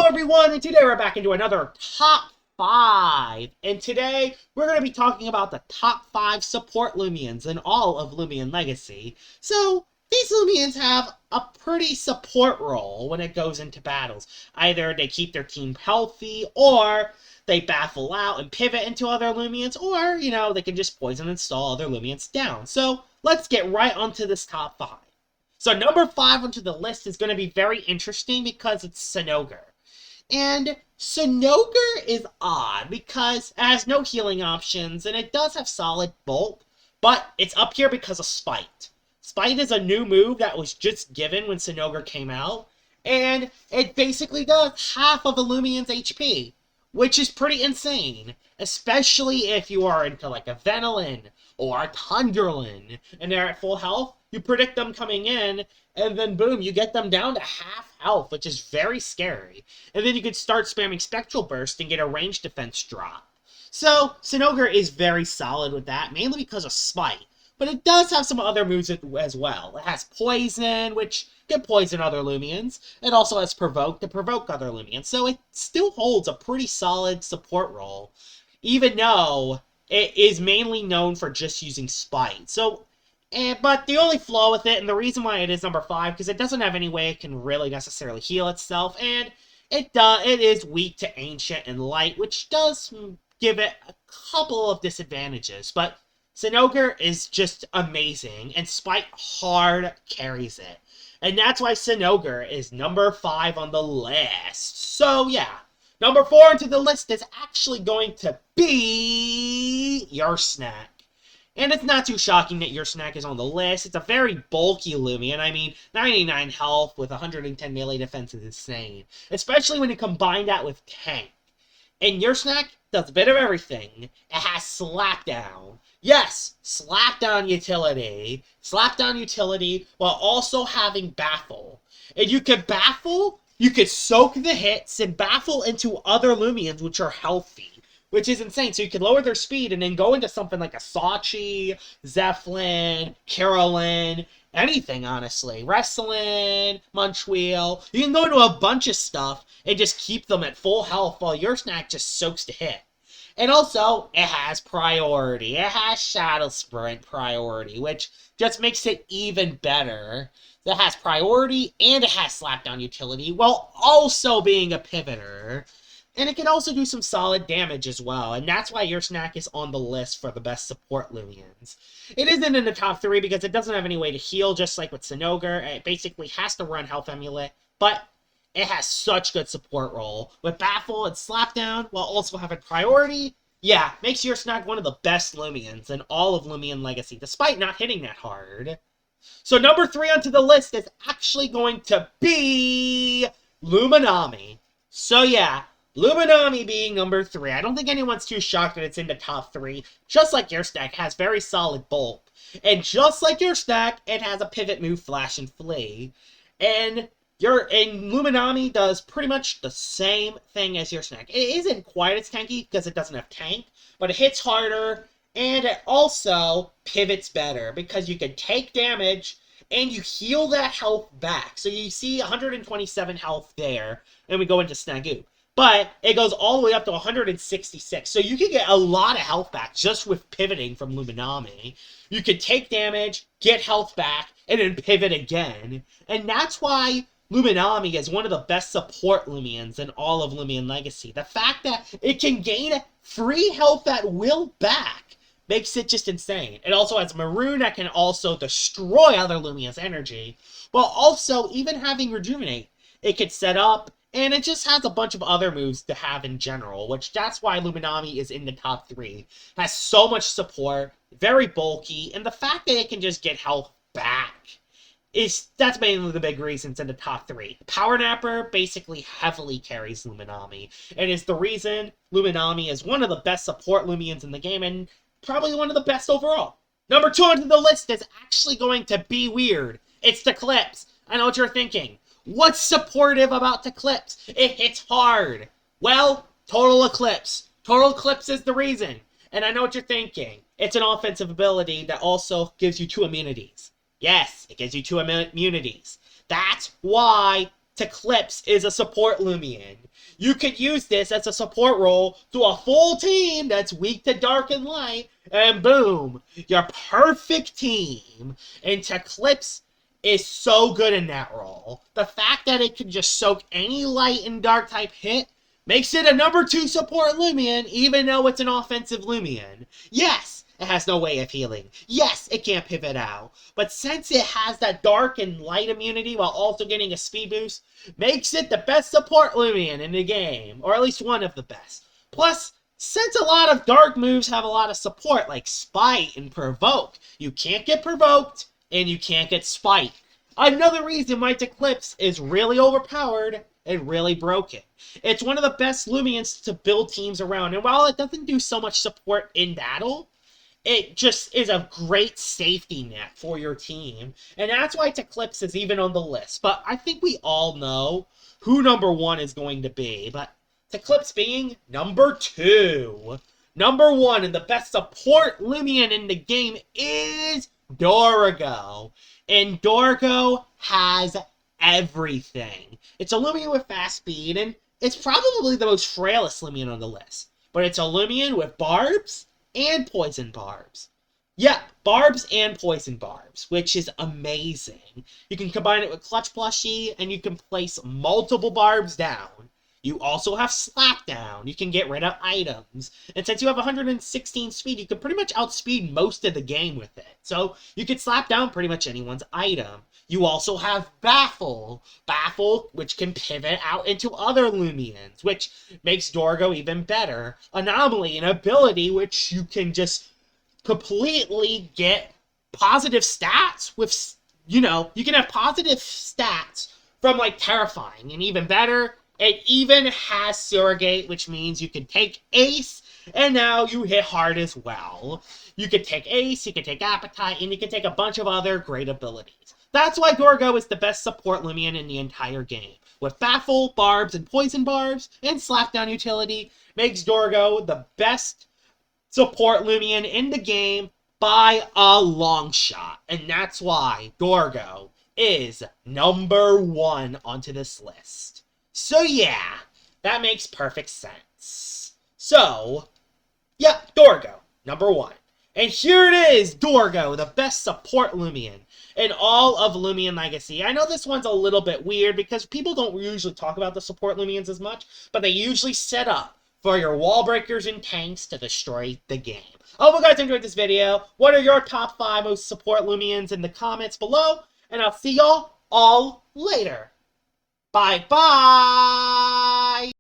everyone, and today we're back into another top 5. And today we're going to be talking about the top 5 support Loomians in all of Loomian Legacy. So, these Loomians have a pretty support role when it goes into battles. Either they keep their team healthy, or they baffle out and pivot into other Loomians, or, they can just poison and stall other Loomians down. So, let's get right onto this top 5. So number 5 onto the list is going to be very interesting because it's Senogar. And Senogar is odd because it has no healing options and it does have solid bulk, but it's up here because of Spite. Spite is a new move that was just given when Senogar came out, and it basically does half of a Lumian's HP, which is pretty insane, especially if you are into like a Venilin or a Tundralin and they're at full health. You predict them coming in, and then boom, you get them down to half health, which is very scary. And then you can start spamming Spectral Burst and get a range defense drop. So, Senogar is very solid with that, mainly because of Smite. But it does have some other moves as well. It has Poison, which can poison other Loomians. It also has Provoke to provoke other Loomians. So it still holds a pretty solid support role, even though it is mainly known for just using Spite. But the only flaw with it, and the reason why it is number 5, because it doesn't have any way it can really necessarily heal itself, and it is weak to Ancient and Light, which does give it a couple of disadvantages. But Senogar is just amazing, and Spite hard carries it. And that's why Senogar is number 5 on the list. So yeah, number 4 into the list is actually going to be your snack. And it's not too shocking that your snack is on the list. It's a very bulky Loomian. I mean, 99 health with 110 melee defense is insane. Especially when you combine that with tank. And your snack does a bit of everything. It has Slapdown. Yes, Slapdown utility. Slapdown utility while also having Baffle. And you can Baffle, you could soak the hits and Baffle into other Loomians which are healthy. Which is insane. So you can lower their speed and then go into something like a Sachi, Zeppelin, Carolyn, anything, honestly. Wrestling, Munchwheel. You can go into a bunch of stuff and just keep them at full health while your snack just soaks the hit. And also, it has priority. It has Shadow Sprint priority, which just makes it even better. It has priority and it has Slapdown utility while also being a pivoter. And it can also do some solid damage as well, and that's why your snack is on the list for the best support Loomians. It isn't in the top 3 because it doesn't have any way to heal, just like with Senogar. It basically has to run Health Amulet, but it has such good support role. With Baffle and Slapdown, while also having priority, yeah, makes your snack one of the best Loomians in all of Loomian Legacy, despite not hitting that hard. So number 3 onto the list is actually going to be Luminami. So yeah, Luminami being number 3. I don't think anyone's too shocked that it's in the top 3. Just like your stack, has very solid bulk. And just like your stack, it has a pivot move, Flash and Flee. And Luminami does pretty much the same thing as your snack. It isn't quite as tanky because it doesn't have tank, but it hits harder, and it also pivots better because you can take damage and you heal that health back. So you see 127 health there, and we go into Snagoo. But it goes all the way up to 166. So you can get a lot of health back just with pivoting from Luminami. You can take damage, get health back, and then pivot again. And that's why Luminami is one of the best support Loomians in all of Loomian Legacy. The fact that it can gain free health at will back makes it just insane. It also has Maroon that can also destroy other Loomians' energy, while also even having Rejuvenate. It can set up, and it just has a bunch of other moves to have in general, which that's why Luminami is in the top 3. Has so much support, very bulky, and the fact that it can just get health back that's mainly the big reason it's in the top 3. Power Napper basically heavily carries Luminami, and is the reason Luminami is one of the best support Loomians in the game, and probably one of the best overall. Number 2 onto the list is actually going to be weird. It's the Eclipse. I know what you're thinking. What's supportive about the Eclipse? It hits hard. Well, Total Eclipse. Total Eclipse is the reason. And I know what you're thinking. It's an offensive ability that also gives you 2 immunities. Yes, it gives you 2 immunities. That's why Eclipse is a support Loomian. You could use this as a support role to a full team that's weak to dark and light, and boom, your perfect team. And Eclipse is so good in that role. The fact that it can just soak any light and dark type hit makes it a number 2 support Loomian, even though it's an offensive Loomian. Yes, it has no way of healing. Yes, it can't pivot out. But since it has that dark and light immunity while also getting a speed boost, makes it the best support Loomian in the game, or at least one of the best. Plus, since a lot of dark moves have a lot of support, like Spite and Provoke, you can't get provoked, and you can't get Spite. Another reason why Eclipse is really overpowered and really broken. It's one of the best Loomians to build teams around, and while it doesn't do so much support in battle, it just is a great safety net for your team. And that's why Eclipse is even on the list. But I think we all know who number 1 is going to be. But Eclipse being number 2. Number 1 and the best support Loomian in the game is Dorigo. And Dorigo has everything. It's a Loomian with fast speed, and it's probably the most frailest Loomian on the list. But it's a Loomian with barbs and poison barbs. Yeah, barbs and poison barbs, which is amazing. You can combine it with Clutch Plushie, and you can place multiple barbs down. You also have Slap Down. You can get rid of items. And since you have 116 speed, you can pretty much outspeed most of the game with it. So you can slap down pretty much anyone's item. You also have Baffle. Baffle, which can pivot out into other Loomians, which makes Dorigo even better. Anomaly, an ability which you can just completely get positive stats with, you can have positive stats from, like, Terrifying. And even better, it even has Surrogate, which means you can take Ace, and now you hit hard as well. You can take Ace, you can take Appetite, and you can take a bunch of other great abilities. That's why Dorigo is the best support Loomian in the entire game. With Baffle, Barbs, and Poison Barbs, and Slapdown utility, makes Dorigo the best support Loomian in the game by a long shot. And that's why Dorigo is number 1 onto this list. So yeah, that makes perfect sense. So, yeah, Dorigo, number 1. And here it is, Dorigo, the best support Loomian in all of Loomian Legacy. I know this one's a little bit weird because people don't usually talk about the support Loomians as much, but they usually set up for your wall breakers and tanks to destroy the game. I hope you guys enjoyed this video. What are your top 5 most support Loomians in the comments below? And I'll see y'all all later. Bye-bye!